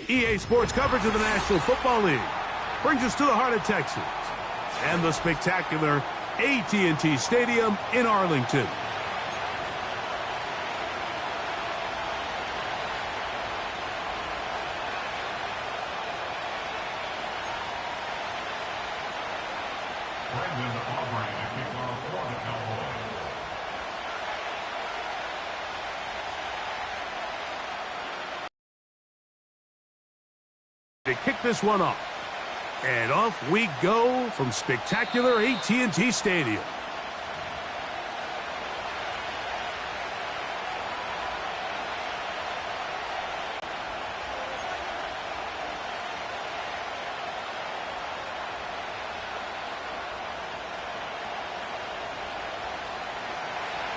EA Sports coverage of the National Football League brings us to the heart of Texas and the spectacular AT&T Stadium in Arlington. To kick this one off. And off we go from spectacular AT&T Stadium.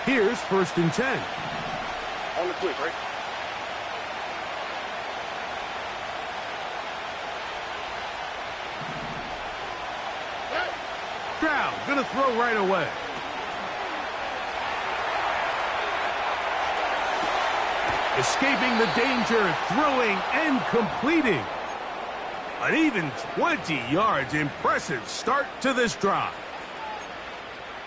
Here's 1st and 10. On the quick, right? Stroud gonna throw right away. Escaping the danger, throwing and completing. An even 20 yards. Impressive start to this drive.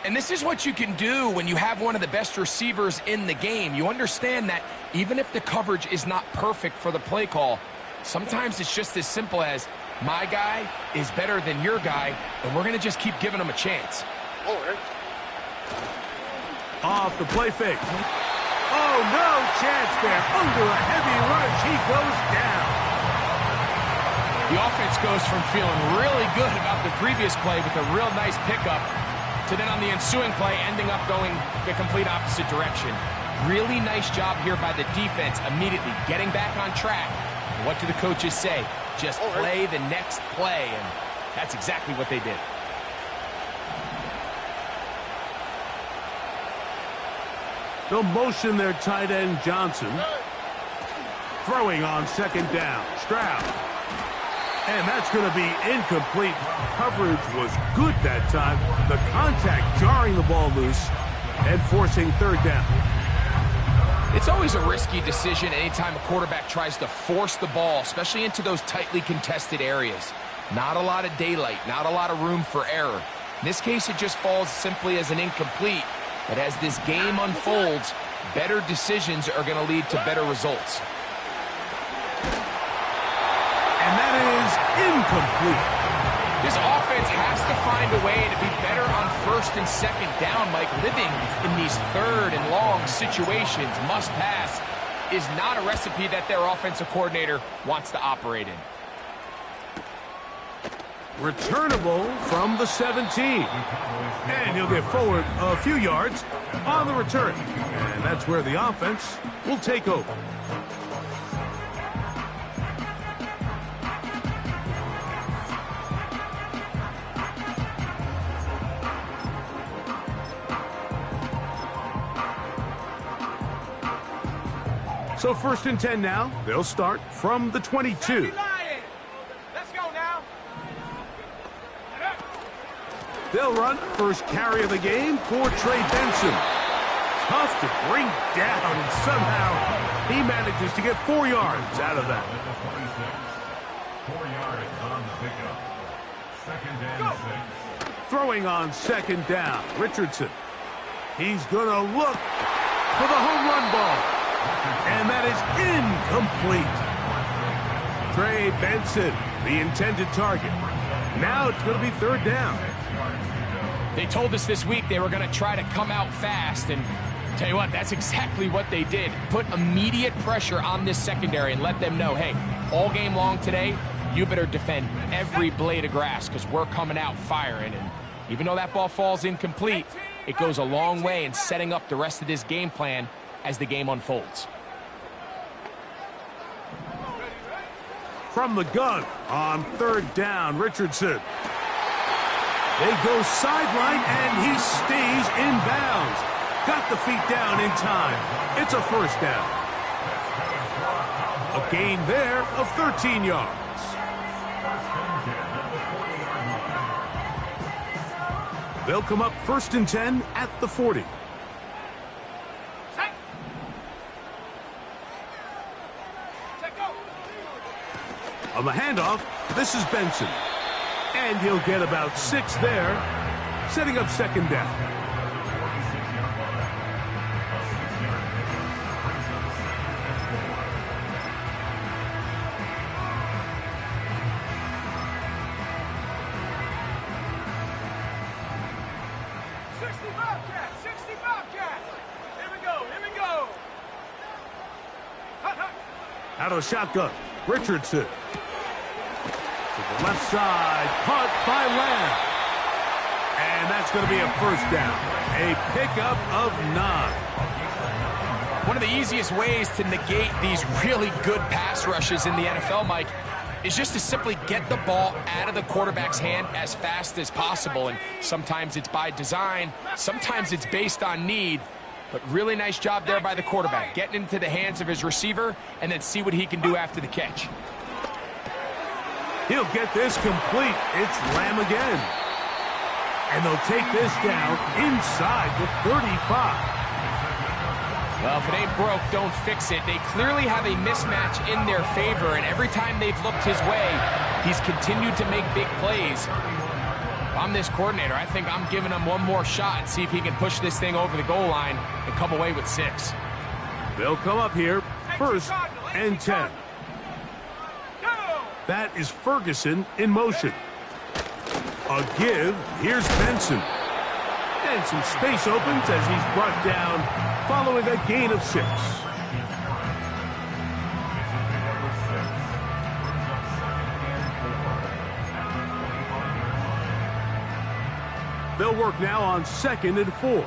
And this is what you can do when you have one of the best receivers in the game. You understand that even if the coverage is not perfect for the play call, sometimes it's just as simple as, my guy is better than your guy, and we're going to just keep giving him a chance. All right. Off the play fake. Oh, no chance there. Under a heavy rush, he goes down. The offense goes from feeling really good about the previous play with a real nice pickup to then on the ensuing play ending up going the complete opposite direction. Really nice job here by the defense immediately getting back on track. What do the coaches say? Just play the next play, and that's exactly what they did. They'll motion their tight end Johnson. Throwing on 2nd down. Stroud. And that's going to be incomplete. Coverage was good that time. The contact jarring the ball loose and forcing 3rd down. It's always a risky decision anytime a quarterback tries to force the ball, especially into those tightly contested areas. Not a lot of daylight, not a lot of room for error. In this case, it just falls simply as an incomplete. But as this game unfolds, better decisions are going to lead to better results. And that is incomplete. This offense has to find a way to be better on 1st and 2nd down, Mike. Living in these 3rd and long situations, must pass, is not a recipe that their offensive coordinator wants to operate in. Returnable from the 17. And he'll get forward a few yards on the return. And that's where the offense will take over. So 1st and 10 now. They'll start from the 22. Let's go now. They'll run first carry of the game for Trey Benson. Tough to bring down, and somehow he manages to get 4 yards out of that. 4 yards on the pickup. 2nd and 6. Throwing on 2nd down, Richardson. He's going to look for the home run ball. And that is incomplete. Trey Benson, the intended target. Now it's going to be 3rd down. They told us this week they were going to try to come out fast, and tell you what, that's exactly what they did. Put immediate pressure on this secondary and let them know, hey, all game long today, you better defend every blade of grass because we're coming out firing. And even though that ball falls incomplete, it goes a long way in setting up the rest of this game plan as the game unfolds. From the gun on 3rd down, Richardson. They go sideline, and he stays in bounds. Got the feet down in time. It's a 1st down. A gain there of 13 yards. They'll come up 1st and 10 at the 40. On the handoff, this is Benson. And he'll get about 6 there, setting up second down. Out of shotgun, Richardson. To the left side, caught by Lamb. And that's going to be a first down. A pickup of 9. One of the easiest ways to negate these really good pass rushes in the NFL, Mike, is just to simply get the ball out of the quarterback's hand as fast as possible. And sometimes it's by design, sometimes it's based on need. But really nice job there by the quarterback, getting into the hands of his receiver and then see what he can do after the catch. He'll get this complete. It's Lamb again. And they'll take this down inside the 35. Well, if it ain't broke, don't fix it. They clearly have a mismatch in their favor, and every time they've looked his way, he's continued to make big plays. If I'm this coordinator, I think I'm giving him one more shot and see if he can push this thing over the goal line and come away with 6. They'll come up here, 1st and 10. That is Ferguson in motion. A give, here's Benson. And some space opens as he's brought down following a gain of 6. They'll work now on 2nd and 4.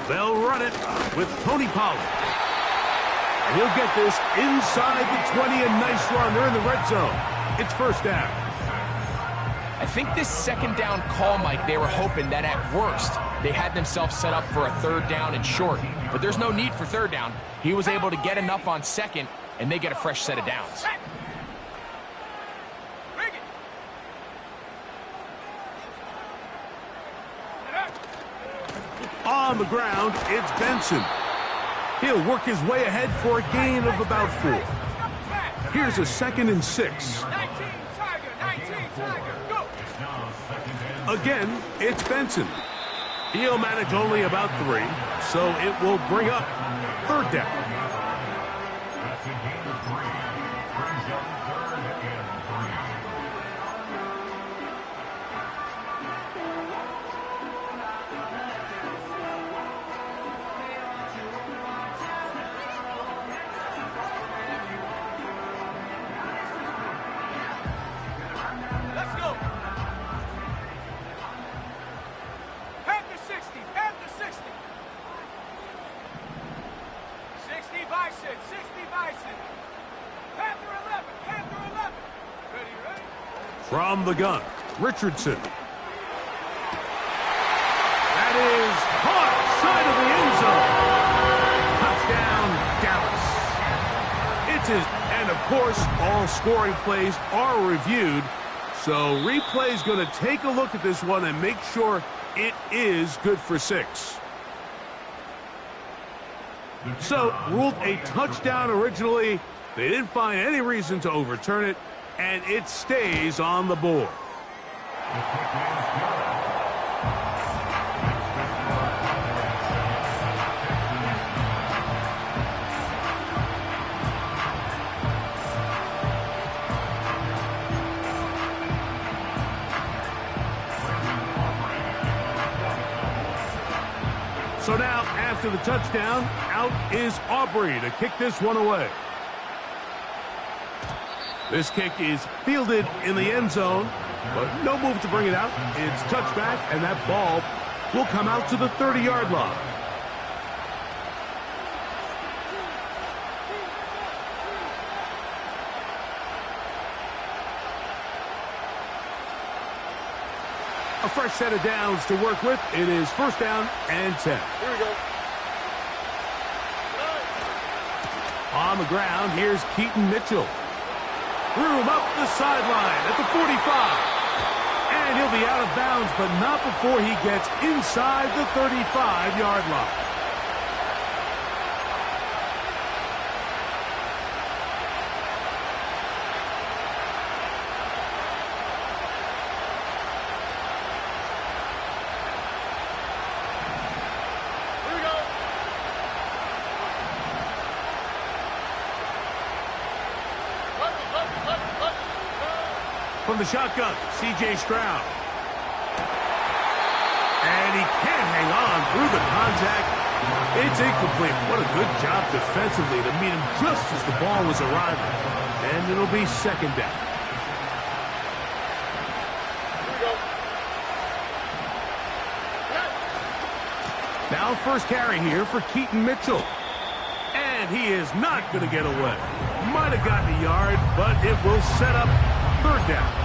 They'll run it with Tony Pollard. And he'll get this inside the 20. A nice run. They're in the red zone. It's first down. I think this second down call, Mike, they were hoping that at worst they had themselves set up for a 3rd down and short. But there's no need for 3rd down. He was able to get enough on 2nd, and they get a fresh set of downs. On the ground, it's Benson. He'll work his way ahead for a gain of about 4. Here's a 2nd and 6. Again, it's Benson. He'll manage only about 3, so it will bring up 3rd down. That's a gain of 3. Brings up 3rd and 3. From the gun, Richardson. That is caught side of the end zone. Touchdown, Dallas. And of course, all scoring plays are reviewed. So replay's going to take a look at this one and make sure it is good for 6. So ruled a touchdown originally. They didn't find any reason to overturn it. And it stays on the board. So now, after the touchdown, out is Aubrey to kick this one away. This kick is fielded in the end zone, but no move to bring it out. It's touchback, and that ball will come out to the 30-yard line. A fresh set of downs to work with. It is first down and 10. Here we go. On the ground, here's Keaton Mitchell. Room up the sideline at the 45. And he'll be out of bounds, but not before he gets inside the 35-yard line. From the shotgun, C.J. Stroud. And he can't hang on through the contact. It's incomplete. What a good job defensively to meet him just as the ball was arriving. And it'll be second down. Now first carry here for Keaton Mitchell. And he is not going to get away. Might have gotten a yard, but it will set up third down.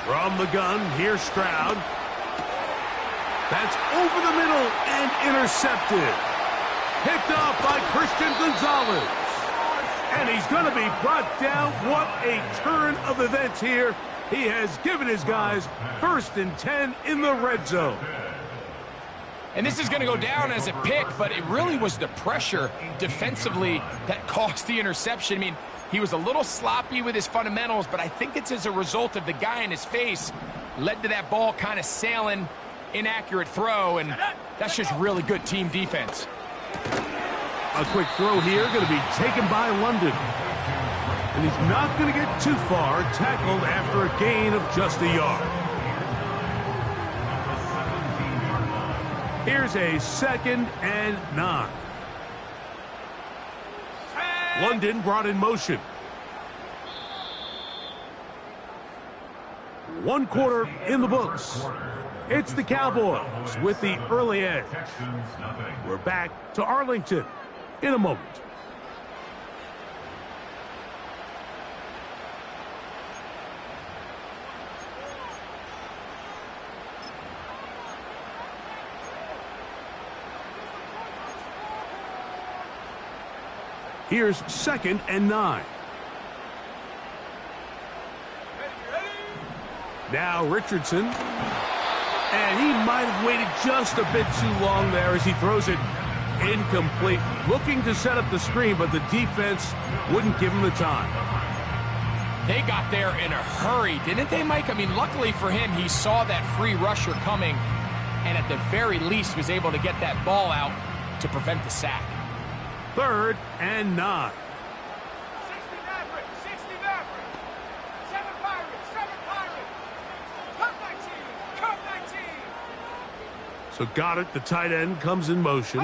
From the gun, here's Stroud. That's over the middle and intercepted. Picked up by Christian Gonzalez. And he's going to be brought down. What a turn of events here. He has given his guys first and 10 in the red zone. And this is going to go down as a pick, but it really was the pressure defensively that caused the interception. I mean, he was a little sloppy with his fundamentals, but I think it's as a result of the guy in his face led to that ball kind of sailing, inaccurate throw, and that's just really good team defense. A quick throw here, going to be taken by London. And he's not going to get too far, tackled after a gain of just a yard. Here's a second and 9. London brought in motion. 1 quarter in the books. It's the Cowboys with the early edge. We're back to Arlington in a moment. Here's second and 9. Now Richardson. And he might have waited just a bit too long there as he throws it incomplete. Looking to set up the screen, but the defense wouldn't give him the time. They got there in a hurry, didn't they, Mike? I mean, luckily for him, he saw that free rusher coming and at the very least was able to get that ball out to prevent the sack. Third and 9. 60 Maverick, 60 Maverick. 7 Pirates, 7 Pirates. Come 19, come 19. So Goddard, the tight end, comes in motion.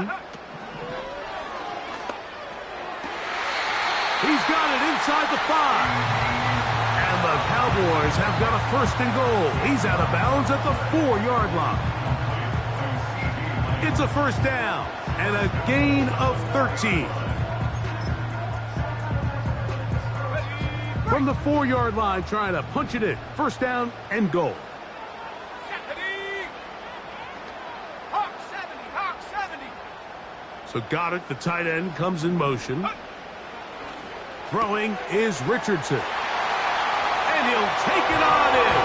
He's got it inside the 5. And the Cowboys have got a first and goal. He's out of bounds at the 4-yard line. It's a first down and a gain of 13. From the 4-yard line, trying to punch it in. First down and goal. Hawk 70, Hawk 70. So Goddard, the tight end, comes in motion. Throwing is Richardson. And he'll take it on in.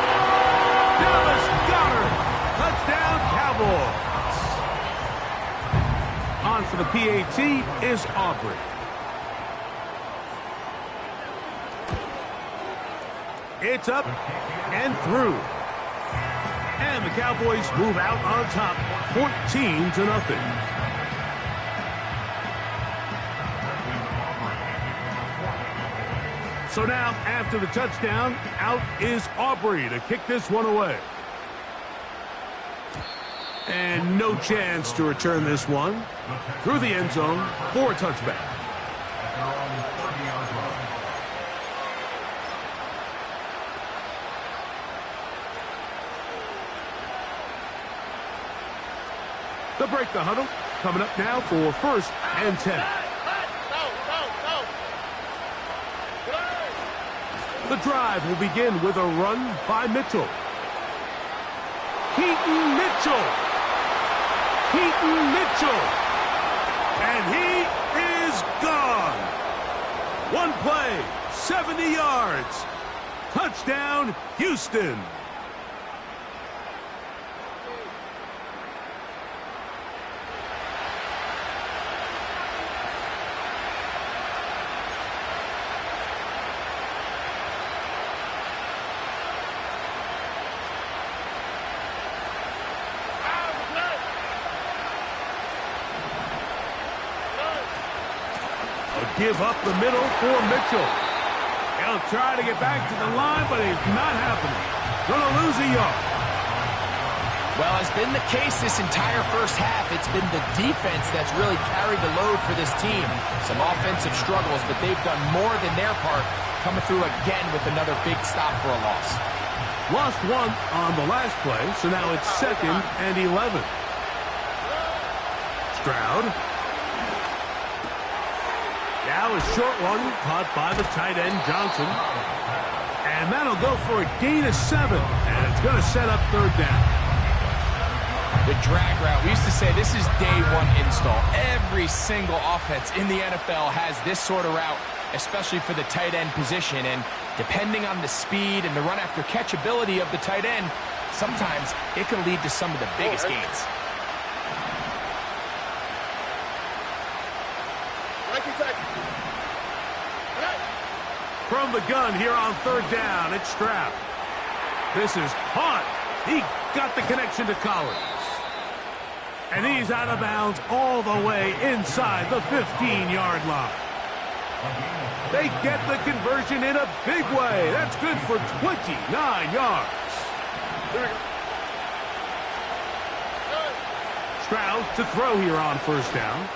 Dallas Goedert. Touchdown, Cowboys. On for the PAT is Aubrey. It's up and through. And the Cowboys move out on top, 14-0. So now, after the touchdown, out is Aubrey to kick this one away. And no chance to return this one through the end zone for a touchback. They'll break the huddle. Coming up now for 1st and 10. The drive will begin with a run by Mitchell. Keaton Mitchell. Keaton Mitchell. And he is gone. One play, 70 yards. Touchdown, Houston. Give up the middle for Mitchell. He'll try to get back to the line, but it's not happening. Gonna lose a yard. Well, has been the case this entire first half. It's been the defense that's really carried the load for this team. Some offensive struggles, but they've done more than their part, coming through again with another big stop for a loss. Lost one on the last play, so now it's 2nd and 11. Stroud. Now a short one caught by the tight end, Johnson. And that'll go for a gain of 7. And it's going to set up 3rd down. The drag route. We used to say this is day one install. Every single offense in the NFL has this sort of route, especially for the tight end position. And depending on the speed and the run after catch ability of the tight end, sometimes it can lead to some of the biggest gains. From the gun here on 3rd down, it's Stroud. This is Hunt. He got the connection to Collins. And he's out of bounds all the way inside the 15-yard line. They get the conversion in a big way. That's good for 29 yards. Stroud to throw here on 1st down.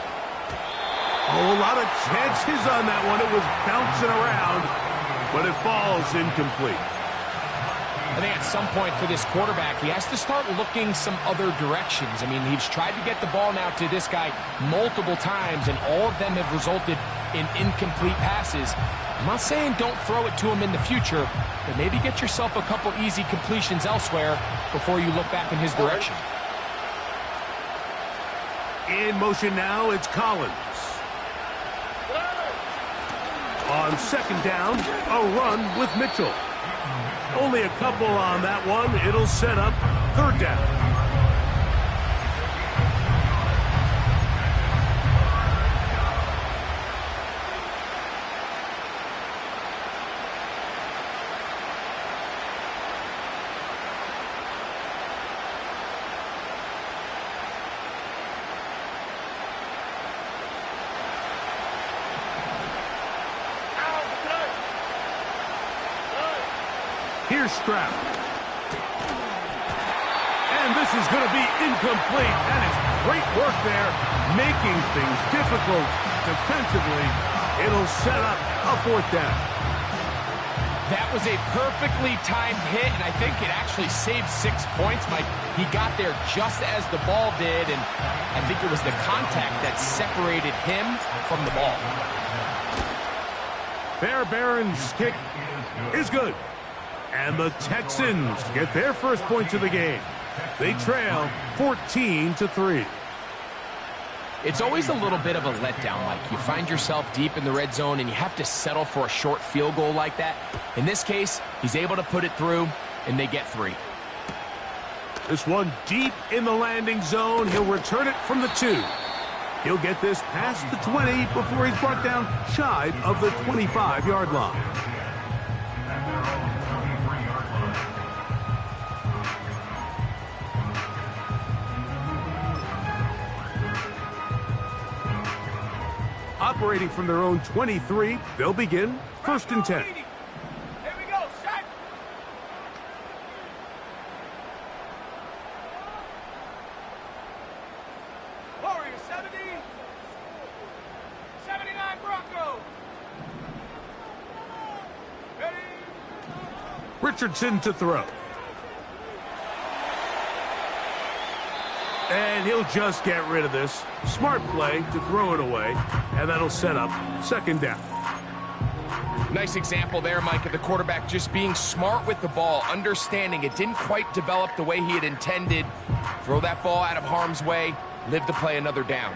Oh, a lot of chances on that one. It was bouncing around, but it falls incomplete. I think at some point for this quarterback, he has to start looking some other directions. I mean, he's tried to get the ball now to this guy multiple times, and all of them have resulted in incomplete passes. I'm not saying don't throw it to him in the future, but maybe get yourself a couple easy completions elsewhere before you look back in his direction. In motion now, it's Collins. On 2nd down, a run with Mitchell. Only a couple on that one. It'll set up 3rd down. Here's Stroud. And this is going to be incomplete. That is great work there, making things difficult defensively. It'll set up a 4th down. That was a perfectly timed hit, and I think it actually saved 6 points, Mike. He got there just as the ball did, and I think it was the contact that separated him from the ball. Fairbairn's kick is good. And the Texans get their first points of the game. They trail 14-3. It's always a little bit of a letdown, Mike. You find yourself deep in the red zone and you have to settle for a short field goal like that. In this case, he's able to put it through, and they get 3. This one deep in the landing zone. He'll return it from the 2. He'll get this past the 20 before he's brought down shy of the 25-yard line. Operating from their own 23, they'll begin 1st and 10. Here we go, set. Warrior 70. 79 Bronco. Ready. Richardson to throw. And he'll just get rid of this. Smart play to throw it away, and that'll set up second down. Nice example there, Mike, of the quarterback just being smart with the ball, understanding it didn't quite develop the way he had intended. Throw that ball out of harm's way, live to play another down.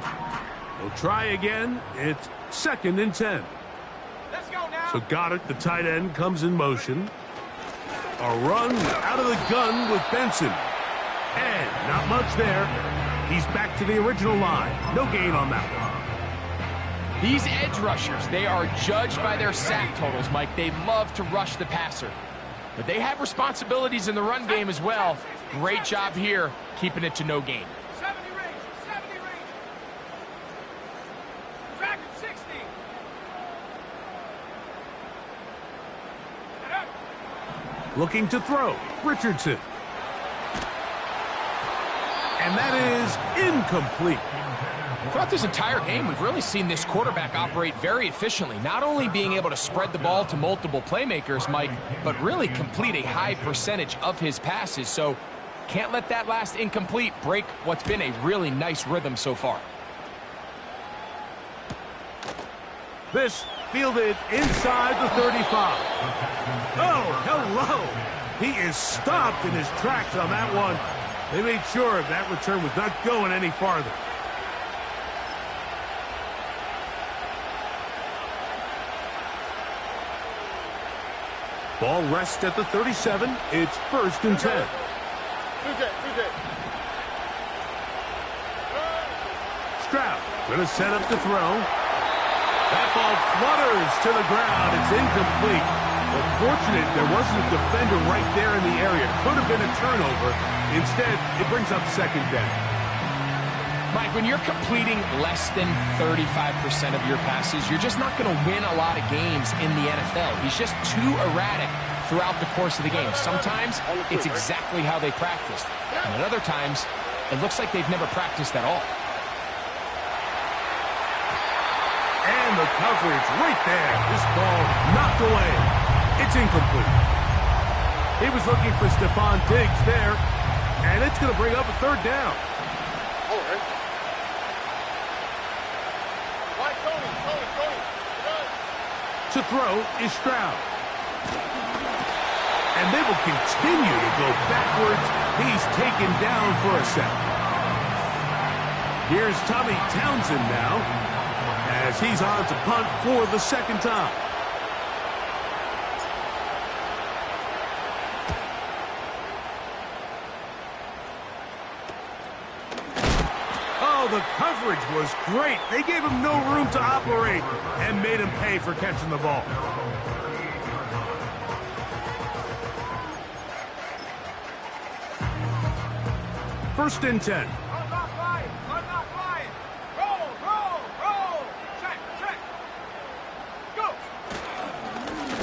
He'll try again. It's 2nd and 10. Let's go now. So Goddard, the tight end, comes in motion. A run out of the gun with Benson. And not much there. He's back to the original line. No gain on that one. These edge rushers, they are judged by their sack totals, Mike. They love to rush the passer. But they have responsibilities in the run game as well. Great job here, keeping it to no gain. 70 range, 70 range. Dragon 60. Get up. Looking to throw. Richardson. And that is incomplete. Throughout this entire game, we've really seen this quarterback operate very efficiently, not only being able to spread the ball to multiple playmakers, Mike, but really complete a high percentage of his passes. So can't let that last incomplete break what's been a really nice rhythm so far. This fielded inside the 35. Oh, hello. He is stopped in his tracks on that one. They made sure that return was not going any farther. Ball rests at the 37. It's 1st and 10. Stroud going to set up to throw. That ball flutters to the ground. It's incomplete. Well, fortunate there wasn't a defender right there in the area. Could have been a turnover. Instead, it brings up second down. Mike, when you're completing less than 35% of your passes, you're just not going to win a lot of games in the NFL. He's just too erratic throughout the course of the game. Sometimes it's exactly how they practiced. And at other times, it looks like they've never practiced at all. And the coverage right there. This ball knocked away. It's incomplete. He was looking for Stephon Diggs there. And it's going to bring up a 3rd down. To throw is Stroud. And they will continue to go backwards. He's taken down for a sack. Here's Tommy Townsend now, as he's on to punt for the 2nd time. Oh, the coverage was great. They gave him no room to operate and made him pay for catching the ball. First and 10. I'm not flying. I'm not flying. Roll, roll, roll. Check, check. Go.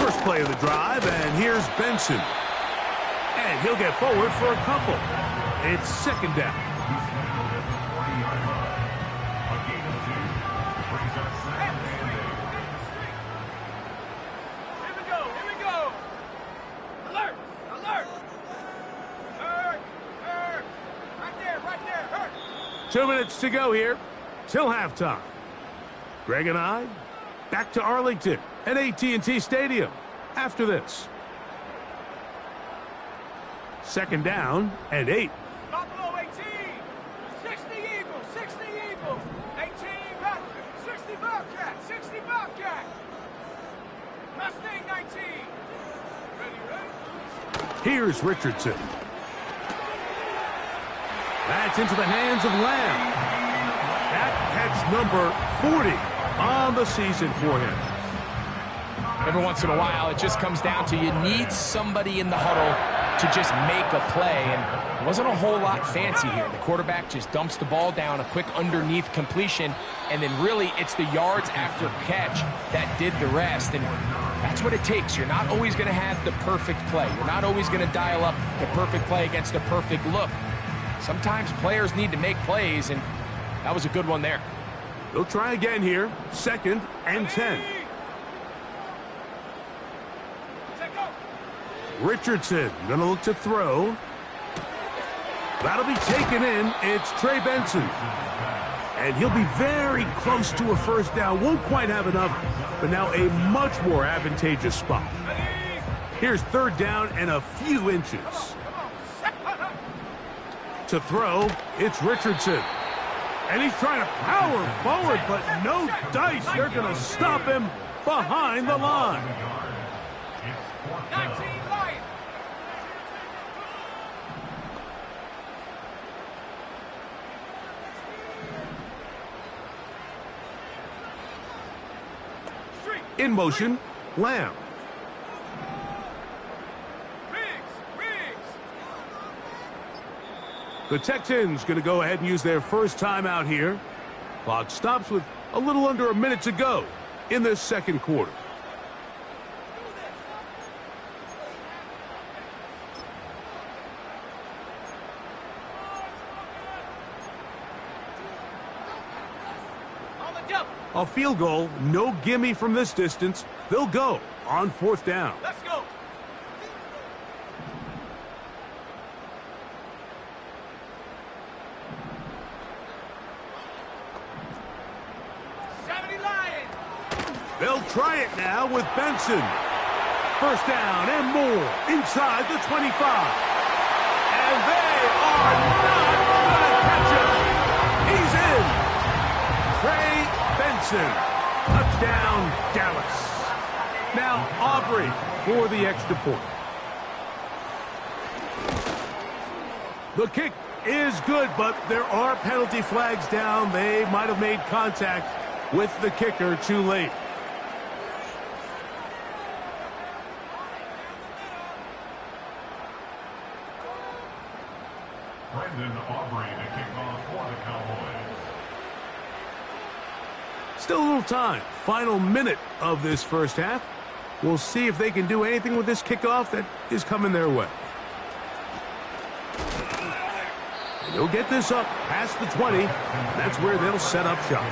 First play of the drive, and here's Benson. And he'll get forward for a couple. It's 2nd down. Alert! Alert! Hurt! Hurt! Right there! Hurt! 2 minutes to go here till halftime. Greg and I back to Arlington at AT&T Stadium after this. 2nd down and 8. Buffalo 18! 60 Eagles! 60 Eagles! 18 Bobcat! 60 Bobcat! 60 Bobcat! Mustang 19! Ready? Here's Richardson. That's into the hands of Lamb. That catch number 40 on the season for him. Every once in a while, it just comes down to you need somebody in the huddle to just make a play, and it wasn't a whole lot fancy here. The quarterback just dumps the ball down, a quick underneath completion, and then really it's the yards after catch that did the rest, and that's what it takes. You're not always going to have the perfect play. You're not always going to dial up the perfect play against the perfect look. Sometimes players need to make plays, and that was a good one there. They'll try again here. 2nd and 10. Richardson going to look to throw. That'll be taken in. It's Trey Benson. And he'll be very close to a first down. Won't quite have enough, but now a much more advantageous spot. Here's third down and a few inches. To throw, it's Richardson. And he's trying to power forward, but no dice. They're going to stop him behind the line. 19 Lions. In motion, Lamb. The Texans going to go ahead and use their first timeout here. Clock stops with a little under a minute to go in this second quarter. A field goal, no gimme from this distance. They'll go on fourth down. Let's go. They'll try it now with Benson. First down and more inside the 25. And they are not going to catch him. He's in. Trey Benson. Touchdown, Dallas. Now Aubrey for the extra point. The kick is good, but there are penalty flags down. They might have made contact with the kicker too late. Brendan Aubrey to kick off for the Cowboys. Still a little time. Final minute of this first half. We'll see if they can do anything with this kickoff that is coming their way. And they'll get this up past the 20. And that's where they'll set up shop.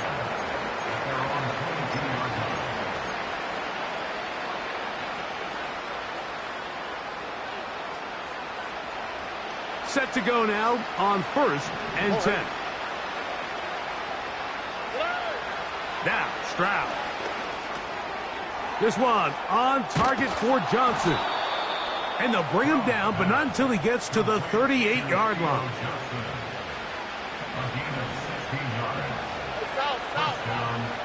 Set to go now on first and 10. Now, Stroud. This one on target for Johnson. And they'll bring him down, but not until he gets to the 38-yard line.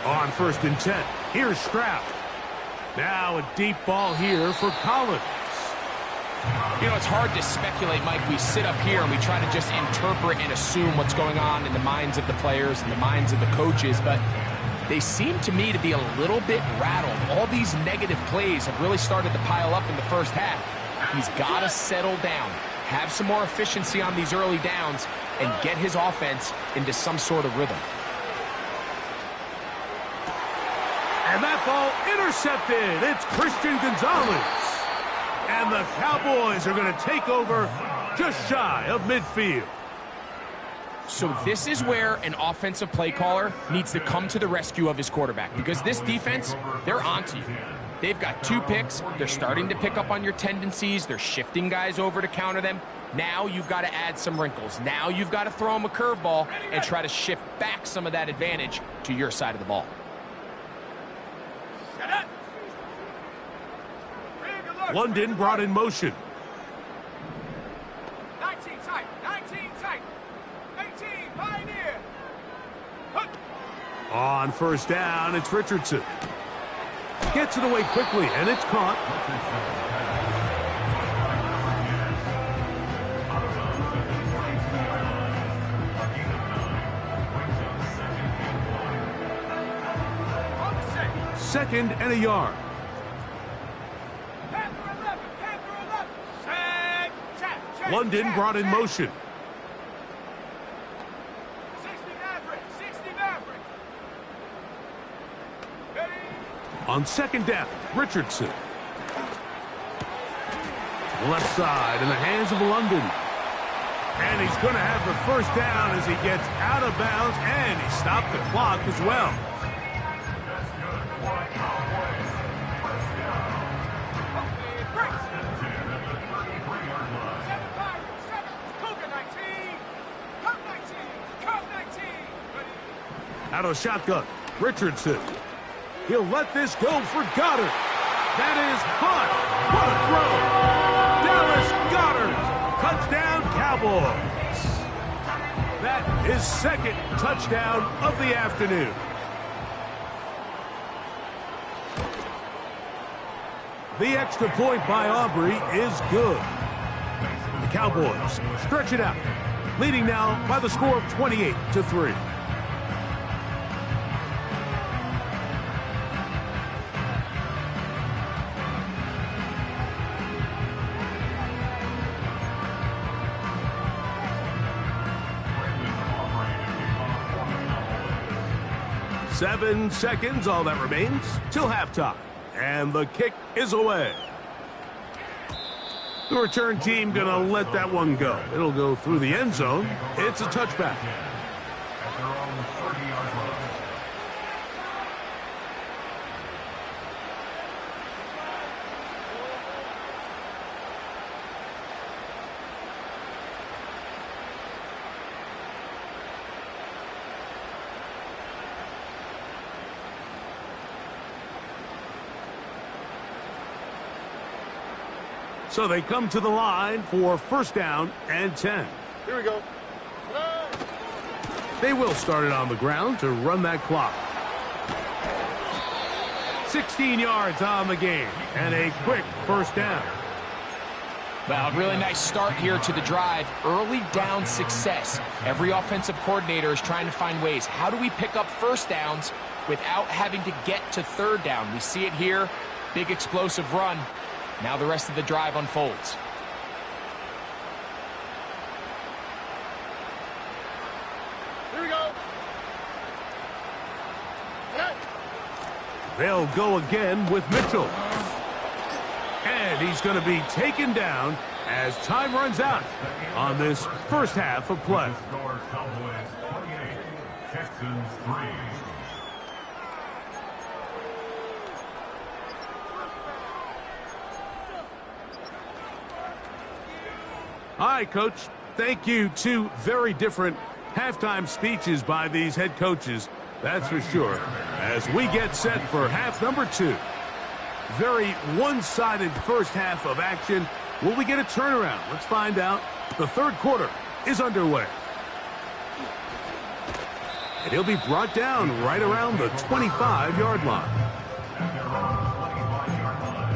On first and 10, here's Stroud. Now a deep ball here for Collins. You know, it's hard to speculate, Mike. We sit up here and we try to just interpret and assume what's going on in the minds of the players and the minds of the coaches, but they seem to me to be a little bit rattled. All these negative plays have really started to pile up in the first half. He's got to settle down, have some more efficiency on these early downs, and get his offense into some sort of rhythm. And that ball intercepted. It's Christian Gonzalez. And the Cowboys are going to take over just shy of midfield. So this is where an offensive play caller needs to come to the rescue of his quarterback, because this defense, they're onto you. They've got 2 picks. They're starting to pick up on your tendencies. They're shifting guys over to counter them. Now you've got to add some wrinkles. Now you've got to throw them a curveball and try to shift back some of that advantage to your side of the ball. London brought in motion. 19 tight, 19 tight, 18 Pioneer. On first down, it's Richardson. Gets it away quickly, and it's caught. Second and a yard. London brought in motion. 60 Maverick, 60 Maverick. Ready? On second down, Richardson. Left side in the hands of London. And he's going to have the first down as he gets out of bounds, and he stopped the clock as well. Out of shotgun, Richardson. He'll let this go for Goddard. That is hot. What a throw. Dallas Goddard. Touchdown, Cowboys. That is second touchdown of the afternoon. The extra point by Aubrey is good. The Cowboys stretch it out, leading now by the score of 28-3. Seven seconds, all that remains, till halftime. And the kick is away. The return team going to let that one go. It'll go through the end zone. It's a touchback. At their own 30-yard line. So they come to the line for first down and 10. Here we go. They will start it on the ground to run that clock. 16 yards on the game and a quick first down. Well, really nice start here to the drive. Early down success. Every offensive coordinator is trying to find ways. How do we pick up first downs without having to get to third down? We see it here. Big explosive run. Now the rest of the drive unfolds. Here we go. They'll go again with Mitchell. And he's going to be taken down as time runs out on this first half of play. Score Cowboys 28, Texans 3. All right, Coach. Thank you. Two very different halftime speeches by these head coaches, that's for sure, as we get set for half number 2. Very one-sided first half of action. Will we get a turnaround? Let's find out. The third quarter is underway. And he'll be brought down right around the 25-yard line. At their own 25-yard line.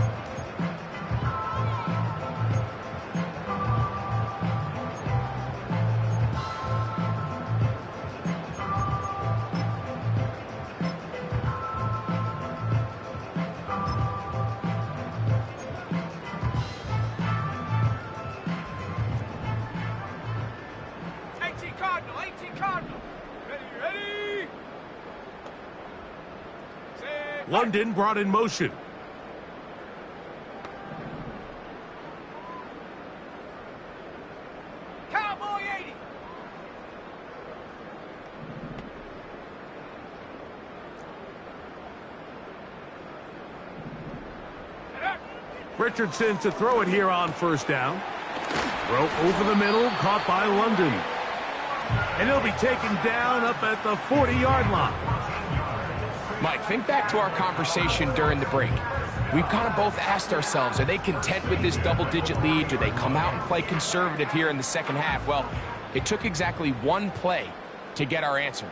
London brought in motion. Cowboy 80. Richardson to throw it here on first down. Throw over the middle, caught by London. And he'll be taken down up at the 40-yard line. Mike, think back to our conversation during the break. We've kind of both asked ourselves, are they content with this double-digit lead? Do they come out and play conservative here in the second half? Well, it took exactly one play to get our answer.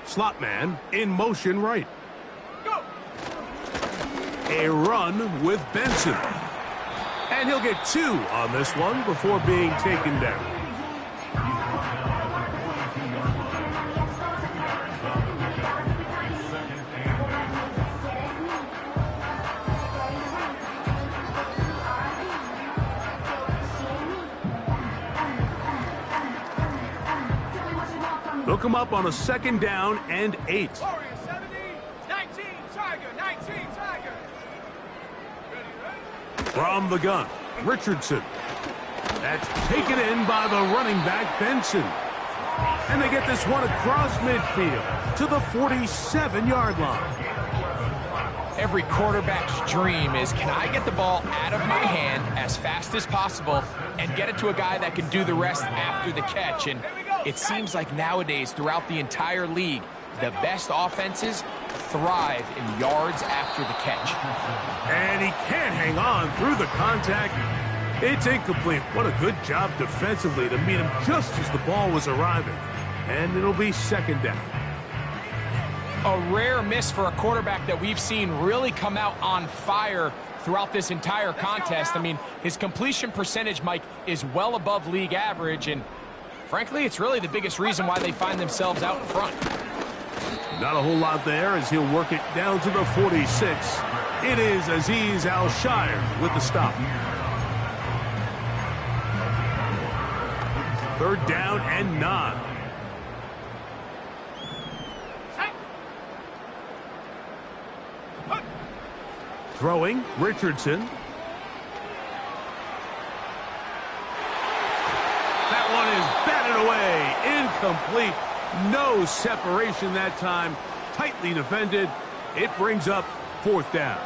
Slot man in motion right. Go. A run with Benson. And he'll get 2 on this one before being taken down. They'll come up on a second down and 8. Warrior 70, 19, Tiger, 19, Tiger. Ready. From the gun, Richardson. That's taken in by the running back, Benson. And they get this one across midfield to the 47-yard line. Every quarterback's dream is, can I get the ball out of my hand as fast as possible and get it to a guy that can do the rest after the catch? And it seems like nowadays throughout the entire league, the best offenses thrive in yards after the catch. And he can't hang on through the contact. It's incomplete. What a good job defensively to meet him just as the ball was arriving. And it'll be second down. A rare miss for a quarterback that we've seen really come out on fire throughout this entire contest. I mean, his completion percentage, Mike, is well above league average, and frankly, it's really the biggest reason why they find themselves out in front. Not a whole lot there as he'll work it down to the 46. It is Azeez Al-Shaair with the stop. Third down and 9. Throwing, Richardson. That one is batted away. Incomplete. No separation that time. Tightly defended. It brings up fourth down.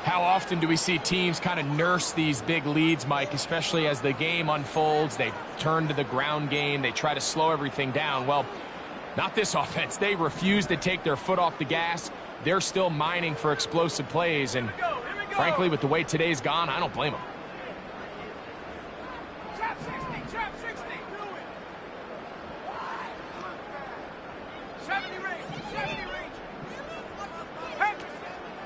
How often do we see teams kind of nurse these big leads, Mike, especially as the game unfolds? They turn to the ground game. They try to slow everything down. Well, not this offense. They refuse to take their foot off the gas. They're still mining for explosive plays, and frankly, with the way today's gone, I don't blame them. Trap 60, trap 60. 70 range, 70 range.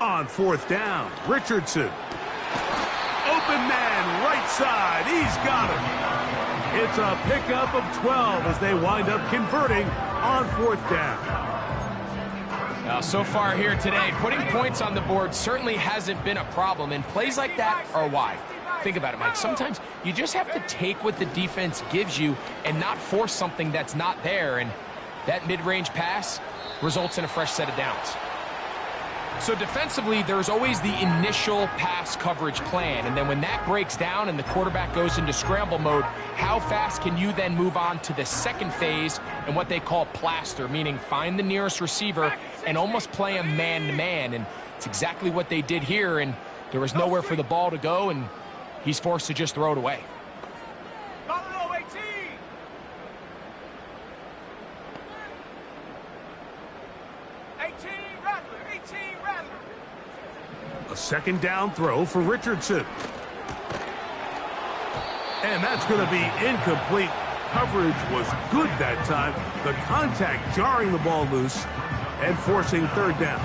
On fourth down, Richardson. Open man, right side. He's got him. It's a pickup of 12 as they wind up converting on fourth down. So far here today, putting points on the board certainly hasn't been a problem, and plays like that are why. Think about it, Mike. Sometimes you just have to take what the defense gives you and not force something that's not there, and that mid-range pass results in a fresh set of downs. So defensively, there's always the initial pass coverage plan, and then when that breaks down and the quarterback goes into scramble mode, how fast can you then move on to the second phase and what they call plaster, meaning find the nearest receiver and almost play him man-to-man, and it's exactly what they did here, and there was nowhere for the ball to go, and he's forced to just throw it away. Buffalo 18. A second down throw for Richardson. And that's going to be incomplete. Coverage was good that time. The contact jarring the ball loose and forcing third down.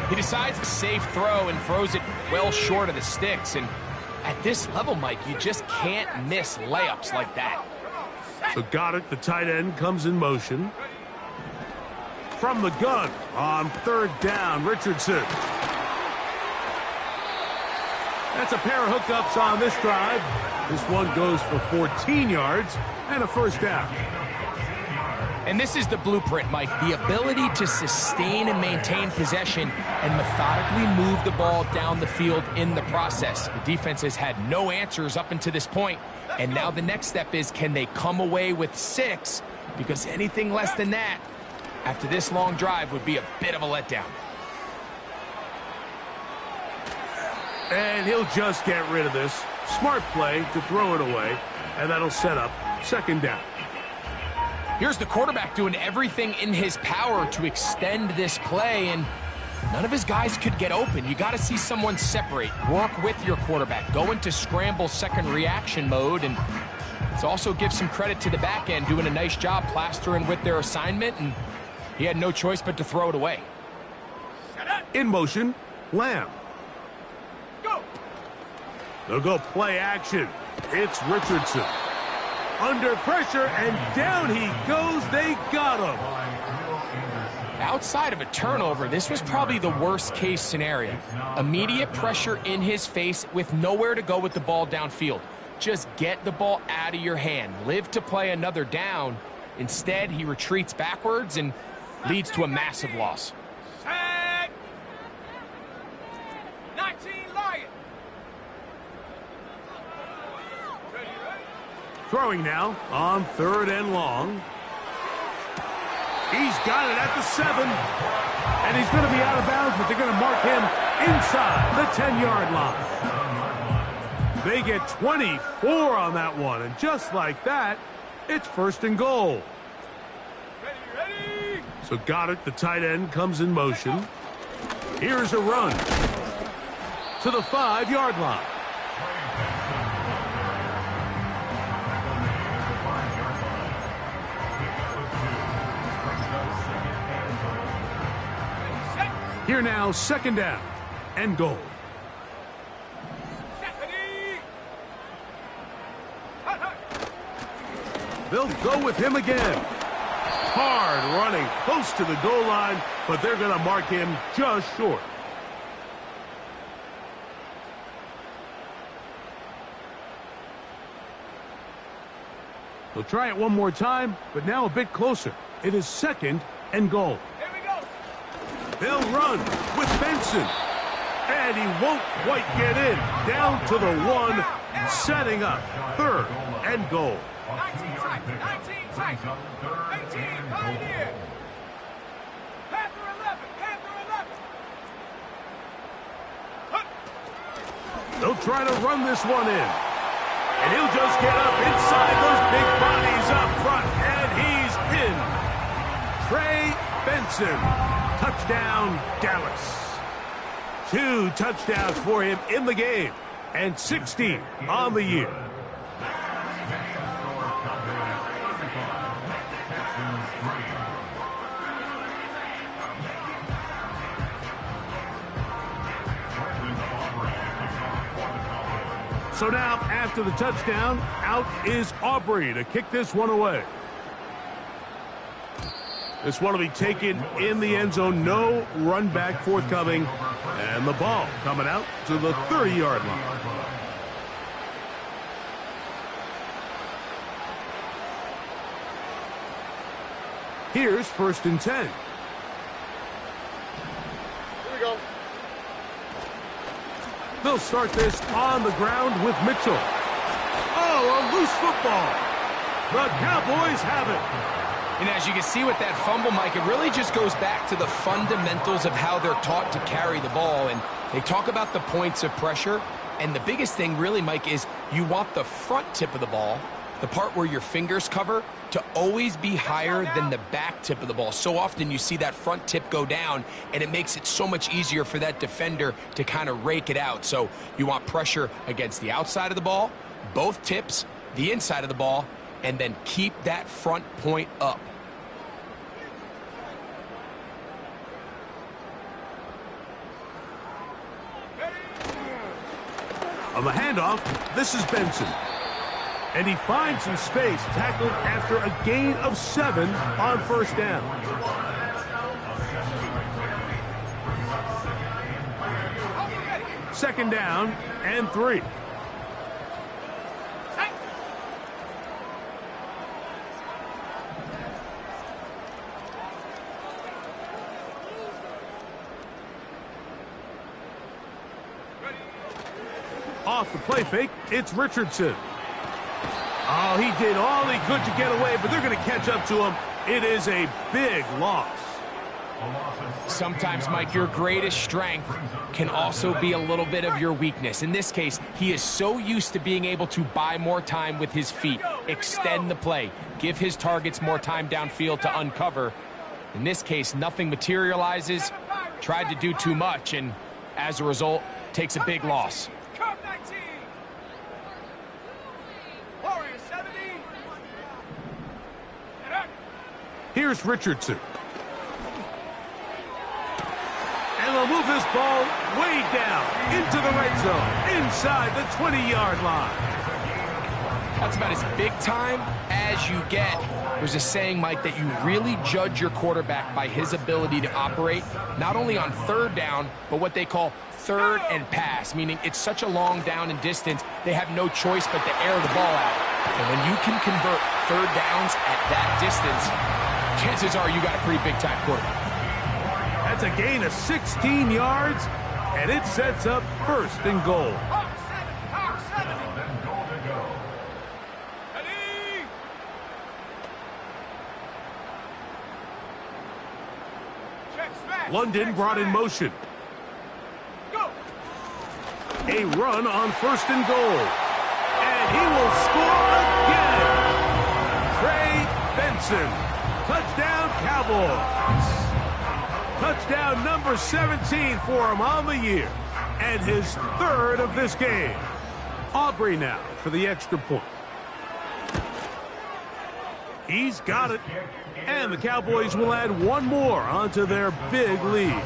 He decides to safe throw and throws it well short of the sticks. And at this level, Mike, you just can't miss layups like that. So got it. The tight end comes in motion. From the gun on third down, Richardson. That's a pair of hookups on this drive. This one goes for 14 yards and a first down. And this is the blueprint, Mike. The ability to sustain and maintain possession and methodically move the ball down the field in the process. The defense has had no answers up until this point, and now the next step is, can they come away with 6? Because anything less than that, after this long drive, would be a bit of a letdown. And he'll just get rid of this. Smart play to throw it away, and that'll set up second down. Here's the quarterback doing everything in his power to extend this play, and none of his guys could get open. You got to see someone separate, work with your quarterback, go into scramble second reaction mode, and let's also give some credit to the back end doing a nice job plastering with their assignment, and he had no choice but to throw it away. In motion, Lamb. Go. They'll go play action. It's Richardson. Under pressure, and down he goes. They got him. Outside of a turnover, this was probably the worst-case scenario. Immediate pressure in his face with nowhere to go with the ball downfield. Just get the ball out of your hand. Live to play another down. Instead, he retreats backwards and leads to a massive loss. Set. 19 Lion. Throwing now on third and long. He's got it at the 7. And he's going to be out of bounds, but they're going to mark him inside the 10-yard line. They get 24 on that one. And just like that, it's first and goal. Ready. So Goddard, the tight end, comes in motion. Here's a run to the 5-yard line. Here now, second down and goal. They'll go with him again. Hard running close to the goal line, but they're going to mark him just short. They'll try it one more time, but now a bit closer. It is second and goal. Here we go. They'll run with Benson. And he won't quite get in. Down to the 1, setting up third and goal. 19 tight. 19 tight. 18 Pioneer. Panther 11. Panther 11. They'll try to run this one in. And he'll just get up inside those big bodies up front. And he's in. Trey Benson. Touchdown, Dallas. 2 touchdowns for him in the game. And 16 on the year. So now, after the touchdown, out is Aubrey to kick this one away. This one will be taken in the end zone. No run back forthcoming. And the ball coming out to the 30-yard line. Here's 1st and 10. Here we go. They'll start this on the ground with Mitchell. Oh, a loose football. The Cowboys have it. And as you can see with that fumble, Mike, it really just goes back to the fundamentals of how they're taught to carry the ball. And they talk about the points of pressure. And the biggest thing really, Mike, is you want the front tip of the ball, the part where your fingers cover, to always be higher than the back tip of the ball. So often you see that front tip go down, and it makes it so much easier for that defender to kind of rake it out. So you want pressure against the outside of the ball, both tips, the inside of the ball, and then keep that front point up. On the handoff, this is Benson. And he finds some space, tackled after a gain of 7 on 1st down. Second down and 3. Off the play fake, it's Richardson. Oh, he did all he could to get away, but they're going to catch up to him. It is a big loss. Sometimes, Mike, your greatest strength can also be a little bit of your weakness. In this case, he is so used to being able to buy more time with his feet, extend the play, give his targets more time downfield to uncover. In this case, nothing materializes, tried to do too much, and as a result, takes a big loss. Here's Richardson. And they'll move this ball way down into the red zone, inside the 20-yard line. That's about as big time as you get. There's a saying, Mike, that you really judge your quarterback by his ability to operate, not only on 3rd down, but what they call 3rd and pass, meaning it's such a long down and distance, they have no choice but to air the ball out. And when you can convert 3rd downs at that distance, chances are you got a pretty big-time quarterback. That's a gain of 16 yards, and it sets up 1st and goal. London brought in motion. A run on 1st and goal. And he will score again. Trey Benson. Touchdown, Cowboys. Cowboys. Touchdown number 17 for him on the year, and his third of this game. Aubrey now for the extra point. He's got it, and the Cowboys will add one more onto their big lead.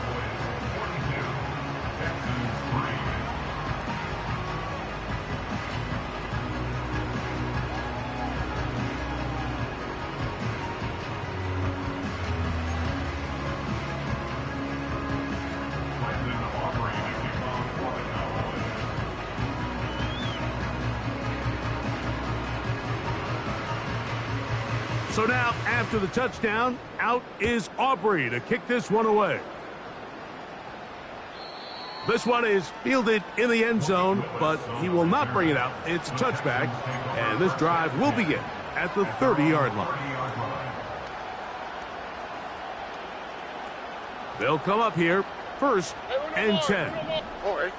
So now, after the touchdown, out is Aubrey to kick this one away. This one is fielded in the end zone, but he will not bring it out. It's a touchback, and this drive will begin at the 30-yard line. They'll come up here, 1st and 10. All right.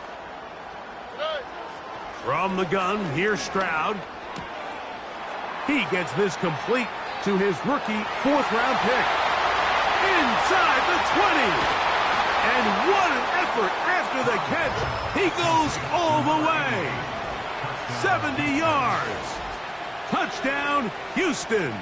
From the gun, here's Stroud. He gets this complete to his rookie 4th-round pick. Inside the 20. And what an effort after the catch. He goes all the way. 70 yards. Touchdown, Houston.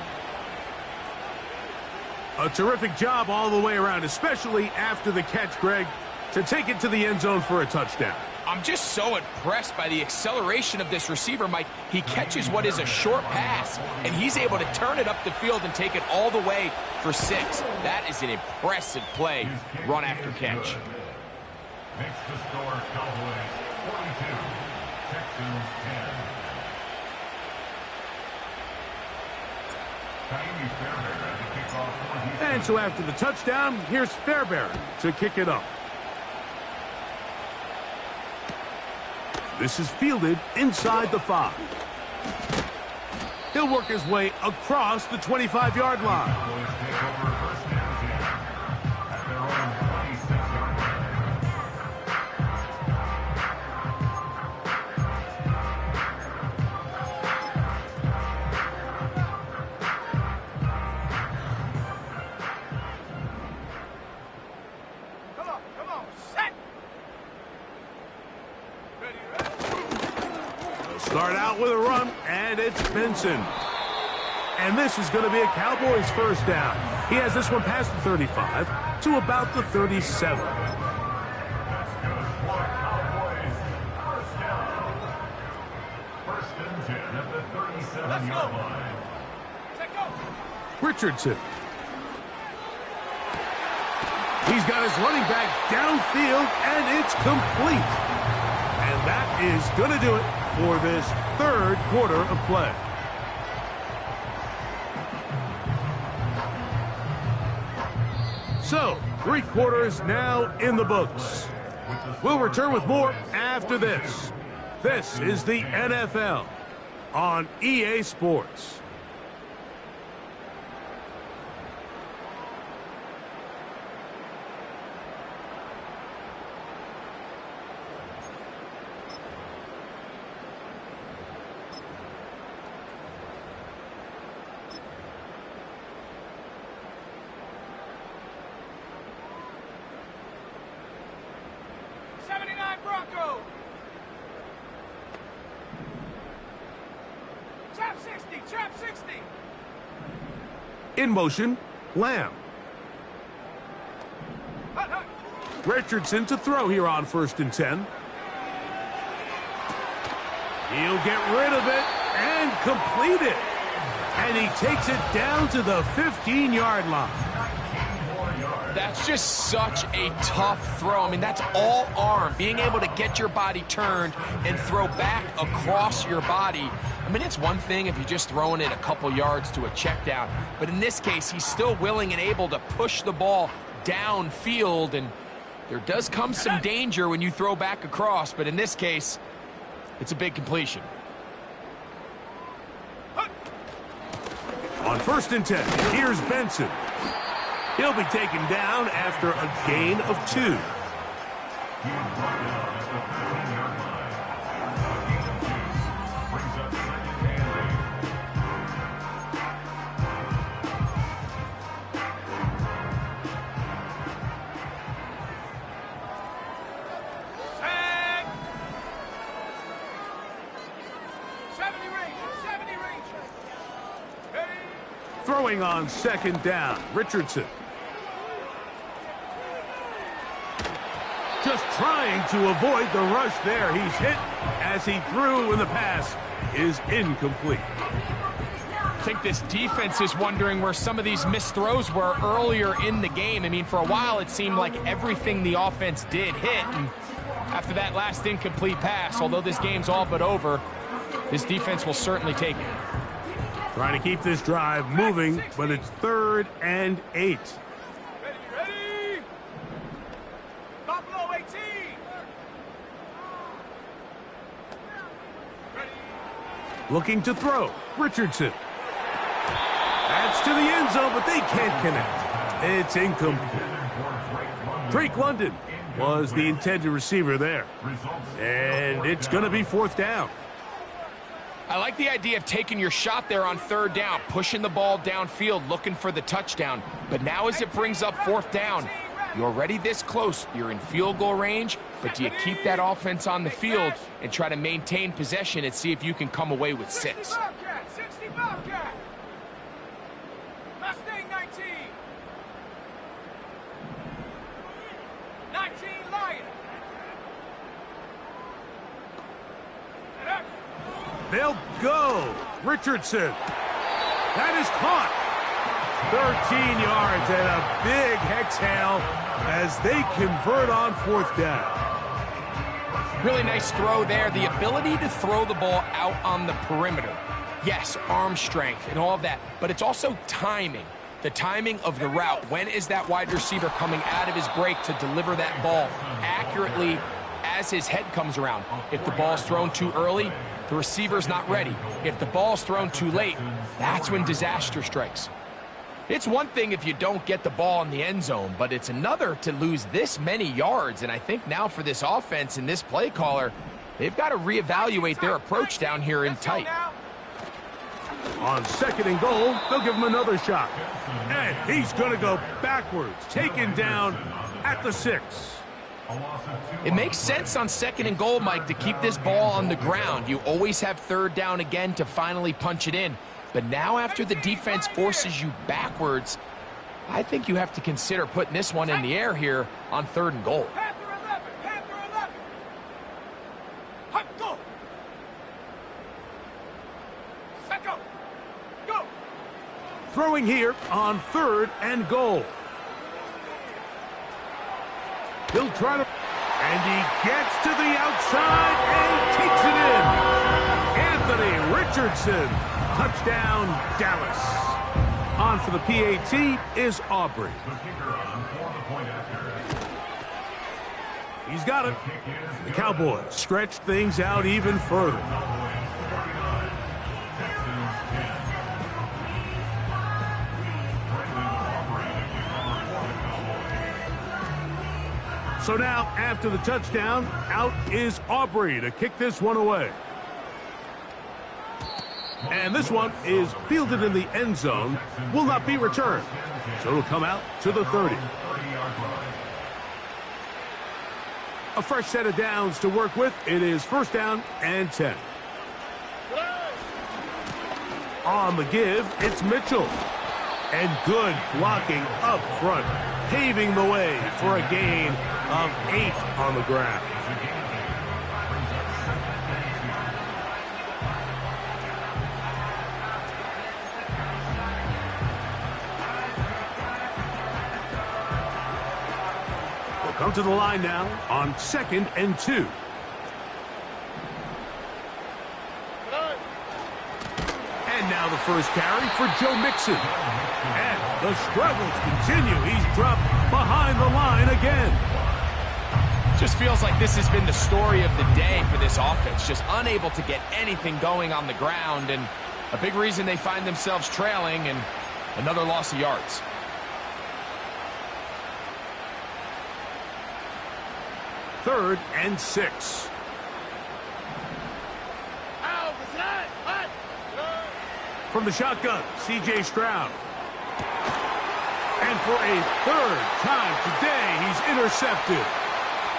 A terrific job all the way around, especially after the catch, Greg, to take it to the end zone for a touchdown. I'm just so impressed by the acceleration of this receiver, Mike. He catches what is a short pass, and he's able to turn it up the field and take it all the way for 6. That is an impressive play, run after catch. Next to score, Cowboys 42, Texans 10. Tiny Fairbairn at the kickoff for Houston. And so after the touchdown, here's Fairbairn to kick it up. This is fielded inside the 5. He'll work his way across the 25-yard line. Cowboys take over 1st and 10 at their own 26-yard line. Come on, set. Ready. They'll start out with a run, and it's Benson. And this is going to be a Cowboys 1st down. He has this one past the 35 to about the 37. Cowboys 1st down. 1st and 10 at the 37-yard line. Set go. Richardson. He's got his running back downfield, and it's complete. And that is going to do it for this 3rd quarter of play. So, 3 quarters now in the books. We'll return with more after this. This is the NFL on EA Sports. Bronco. Trap 60, trap 60. In motion, Lamb. Hut, hut. Richardson to throw here on 1st and 10. He'll get rid of it and complete it. And he takes it down to the 15-yard line. That's just such a tough throw. I mean, that's all arm. Being able to get your body turned and throw back across your body. I mean, it's one thing if you're just throwing it a couple yards to a check down. But in this case, he's still willing and able to push the ball downfield. And there does come some danger when you throw back across. But in this case, it's a big completion. On 1st and 10, here's Benson. He'll be taken down after a gain of 2. He was brought down at the 15-yard line. Gain of 2 brings up 2nd and 8. Throwing on second down, Richardson. Just trying to avoid the rush there. He's hit as he threw, and the pass is incomplete. I think this defense is wondering where some of these missed throws were earlier in the game. I mean, for a while it seemed like everything the offense did hit, and after that last incomplete pass, although this game's all but over, this defense will certainly take it. Trying to keep this drive moving, but it's 3rd and 8. Ready? Buffalo 18. Ready? Looking to throw, Richardson. That's to the end zone, but they can't connect. It's incomplete. Drake London was the intended receiver there. And it's going to be 4th down. I like the idea of taking your shot there on 3rd down, pushing the ball downfield, looking for the touchdown. But now as it brings up 4th down, you're already this close. You're in field goal range, but do you keep that offense on the field and try to maintain possession and see if you can come away with 6? 60 Bobcat. Mustang 19. 19 Lion. And up. They'll go. Richardson. That is caught. 13 yards and a big exhale as they convert on 4th down. Really nice throw there. The ability to throw the ball out on the perimeter. Yes, arm strength and all of that, but it's also timing. The timing of the route. When is that wide receiver coming out of his break to deliver that ball accurately as his head comes around? If the ball's thrown too early, the receiver's not ready. If the ball's thrown too late, that's when disaster strikes. It's one thing if you don't get the ball in the end zone, but it's another to lose this many yards. And I think now for this offense and this play caller, they've got to reevaluate their approach down here in tight. On 2nd and goal, they'll give him another shot. And he's going to go backwards, taken down at the 6. It makes sense on 2nd and goal, Mike, to keep this ball on the ground. You always have 3rd down again to finally punch it in. But now after the defense forces you backwards, I think you have to consider putting this one in the air here on 3rd and goal. Panther 11. Panther 11. Hut, go. Set, go. Go. Throwing here on 3rd and goal. He'll try to... And he gets to the outside and takes it in. Anthony Richardson. Touchdown, Dallas. On for the PAT is Aubrey. He's got it. The Cowboys stretch things out even further. So now, after the touchdown, out is Aubrey to kick this one away. And this one is fielded in the end zone, will not be returned. So it'll come out to the 30. A fresh set of downs to work with. It is 1st down and 10. On the give, it's Mitchell. And good blocking up front, paving the way for a gain of 8 on the ground. Come to the line now on 2nd and 2. And now the first carry for Joe Mixon. And the struggles continue. He's dropped behind the line again. Just feels like this has been the story of the day for this offense. Just unable to get anything going on the ground. And a big reason they find themselves trailing and another loss of yards. Third and 6. From the shotgun, C.J. Stroud. And for a 3rd time today, he's intercepted.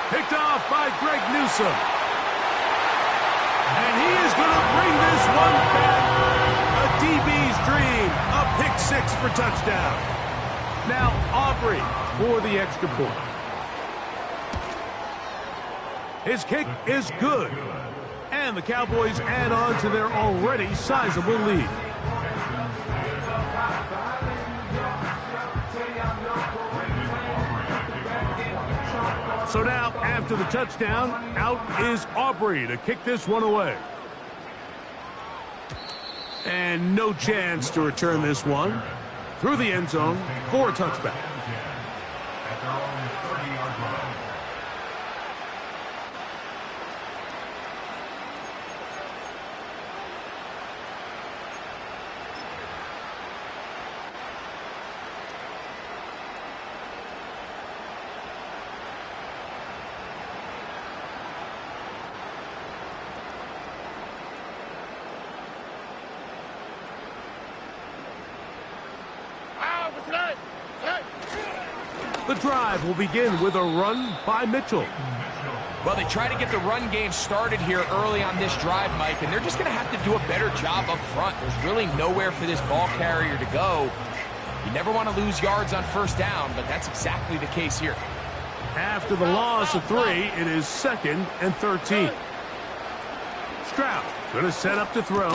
Picked off by Greg Newsome. And he is going to bring this one back. A DB's dream. game. A pick six for touchdown. Now Aubrey for the extra point. His kick is good. And the Cowboys add on to their already sizable lead. So now, after the touchdown, out is Aubrey to kick this one away. And no chance to return this one through the end zone for a touchback. At their own 30-yard line. The drive will begin with a run by Mitchell. Well, they try to get the run game started here early on this drive, Mike, and they're just going to have to do a better job up front. There's really nowhere for this ball carrier to go. You never want to lose yards on first down, but that's exactly the case here. After the loss of 3, it is 2nd and 13. Stroud going to set up to throw.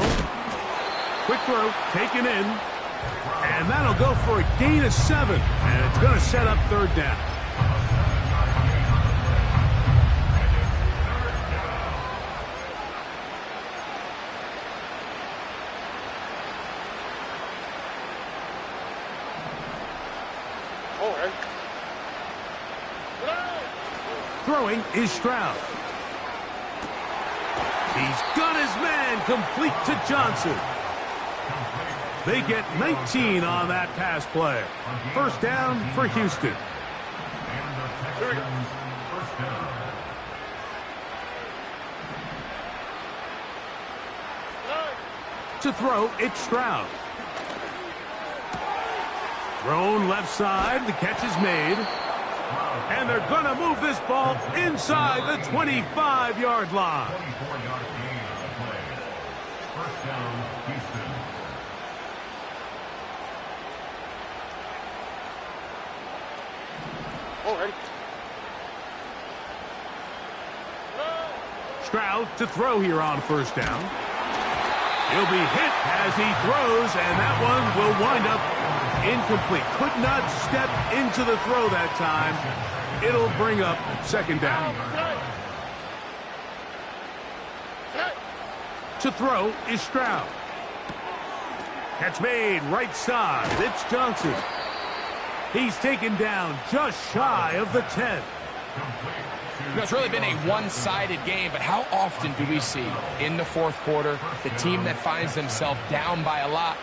Quick throw, taken in. And that'll go for a gain of 7. And it's going to set up 3rd down. Throwing is Stroud. He's got his man complete to Johnson. They get 19 on that pass play. First down for Houston. First down. To throw, it's Stroud. Thrown left side, the catch is made. And they're going to move this ball inside the 25-yard line. 24-yard gain on the play. First down, Houston. Stroud to throw here on first down. He'll be hit as he throws, and that one will wind up incomplete. Could not step into the throw that time. It'll bring up 2nd down. To throw is Stroud. Catch made right side. It's Johnson. He's taken down just shy of the 10. You know, it's really been a one-sided game, but how often do we see in the fourth quarter the team that finds themselves down by a lot,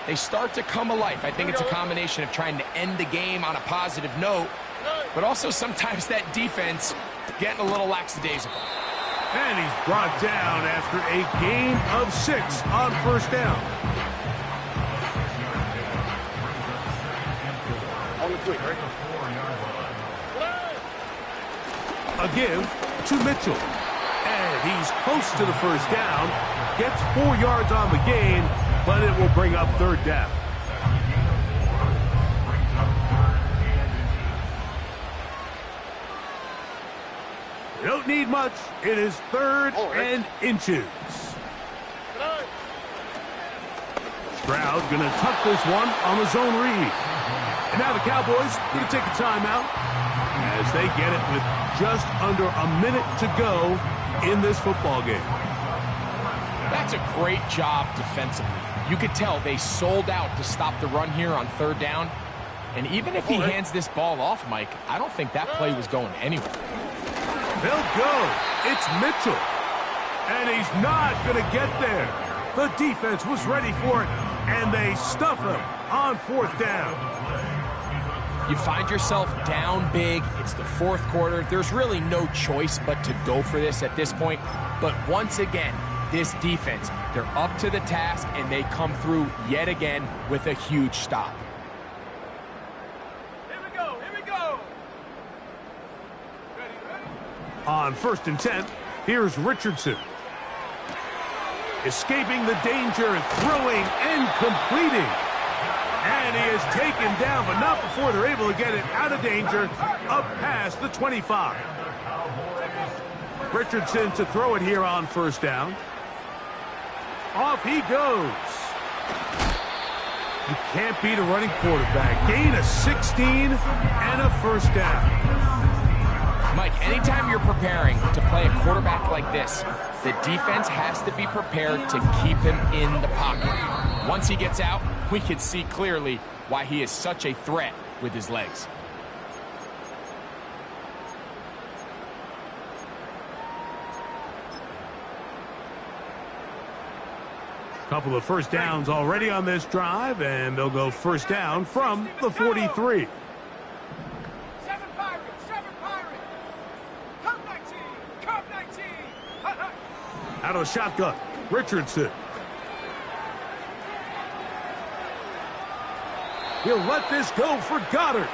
they start to come alive? I think it's a combination of trying to end the game on a positive note, but also sometimes that defense getting a little lackadaisical. And he's brought down after a gain of 6 on first down. On the quick, right? A give to Mitchell. And he's close to the first down. Gets 4 yards on the gain, but it will bring up 3rd down. Don't need much. It is 3rd and inches. Stroud going to tuck this one on the zone read. And now the Cowboys going to take a timeout as they get it with just under a minute to go in this football game. That's a great job defensively. You could tell they sold out to stop the run here on 3rd down. And even if he hands this ball off, Mike, I don't think that play was going anywhere. They'll go. It's Mitchell. And he's not going to get there. The defense was ready for it, and they stuff him on 4th down. You find yourself down big. It's the fourth quarter. There's really no choice but to go for this at this point. But once again, this defense, they're up to the task, and they come through yet again with a huge stop. Here we go. Here we go. Ready, ready? On 1st and 10, here's Richardson. Escaping the danger, throwing and completing. And he is taken down, but not before they're able to get it out of danger, up past the 25. Richardson to throw it here on first down. Off he goes. You can't beat a running quarterback. Gain of 16 and a first down. Mike, anytime you're preparing to play a quarterback like this, the defense has to be prepared to keep him in the pocket. Once he gets out, we can see clearly why he is such a threat with his legs. Couple of first downs already on this drive, and they'll go first down from the 43. 7 Pirates, 7 Pirates. Come 19, come 19. Out of the shotgun, Richardson. He'll let this go for Goddard.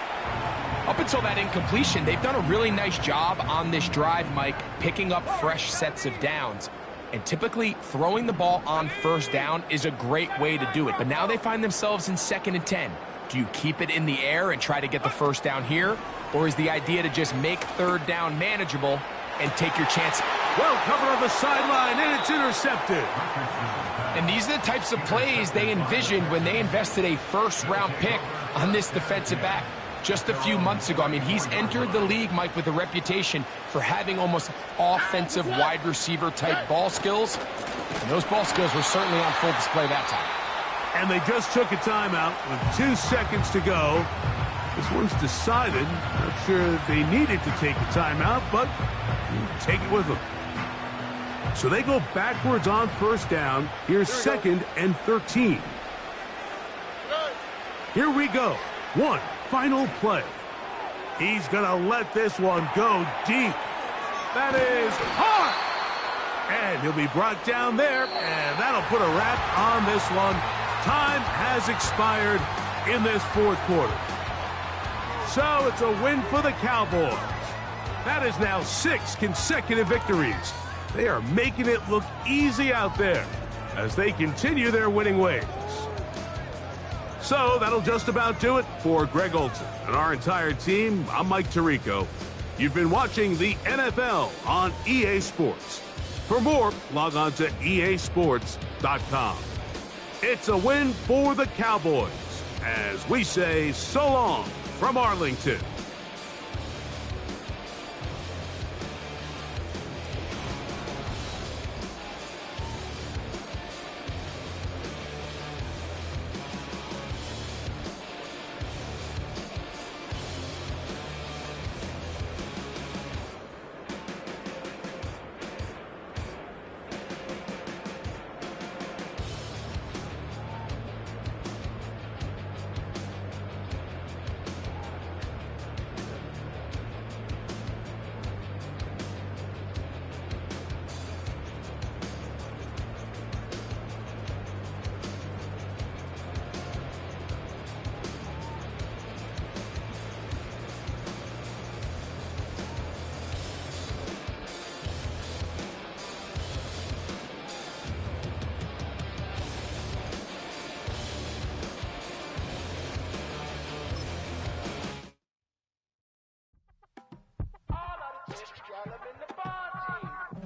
Up until that incompletion, they've done a really nice job on this drive, Mike, picking up fresh sets of downs. And typically, throwing the ball on first down is a great way to do it. But now they find themselves in 2nd and 10. Do you keep it in the air and try to get the first down here? Or is the idea to just make 3rd down manageable and take your chance? Well covered on the sideline, and it's intercepted. And these are the types of plays they envisioned when they invested a first-round pick on this defensive back just a few months ago. I mean, he's entered the league, Mike, with a reputation for having almost offensive wide receiver type ball skills. And those ball skills were certainly on full display that time. And they just took a timeout with 2 seconds to go. This one's decided. Not sure if they needed to take a timeout, but take it with them. So they go backwards on first down. Here's 2nd and 13. Here we go. One final play. He's going to let this one go deep. That is hard. And he'll be brought down there, and that'll put a wrap on this one. Time has expired in this 4th quarter. So it's a win for the Cowboys. That is now 6 consecutive victories. They are making it look easy out there as they continue their winning ways. So that'll just about do it for Greg Olsen and our entire team. I'm Mike Tirico. You've been watching the NFL on EA Sports. For more, log on to easports.com. It's a win for the Cowboys as we say so long from Arlington.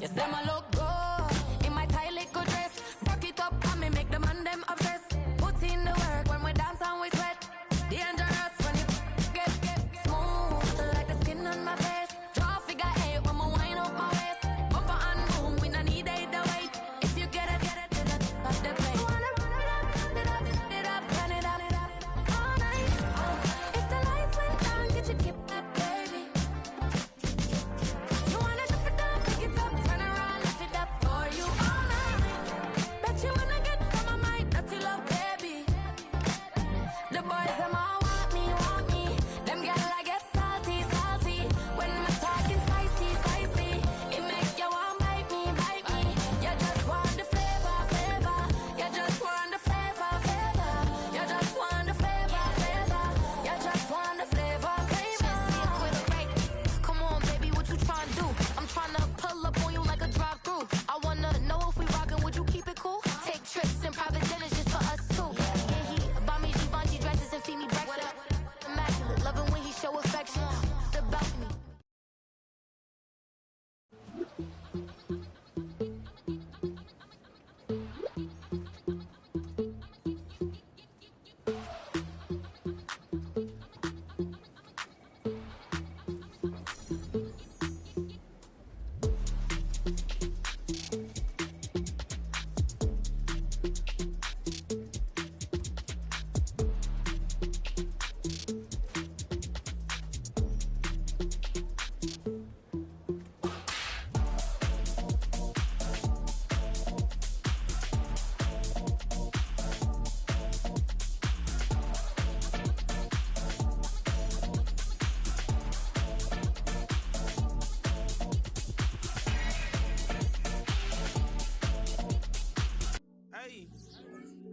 Yes, them a look good in my tight little dress. Rock it up and me make the man them obsessed. Put in the work when we dance and we sweat. Dangerous when you get smooth like the skin on my face. Draw figure 8 when we wind up my waist. Bumper and boom, we no need either way. If you get it to the top of the plate. You wanna run it up, turn it up all night. If the lights went down, get your keep that baby. You wanna drop it down, pick it up, turn around, lift it up.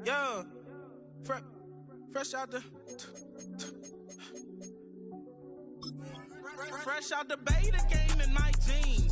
Yeah. Fresh out the... Fresh out the beta game in my jeans.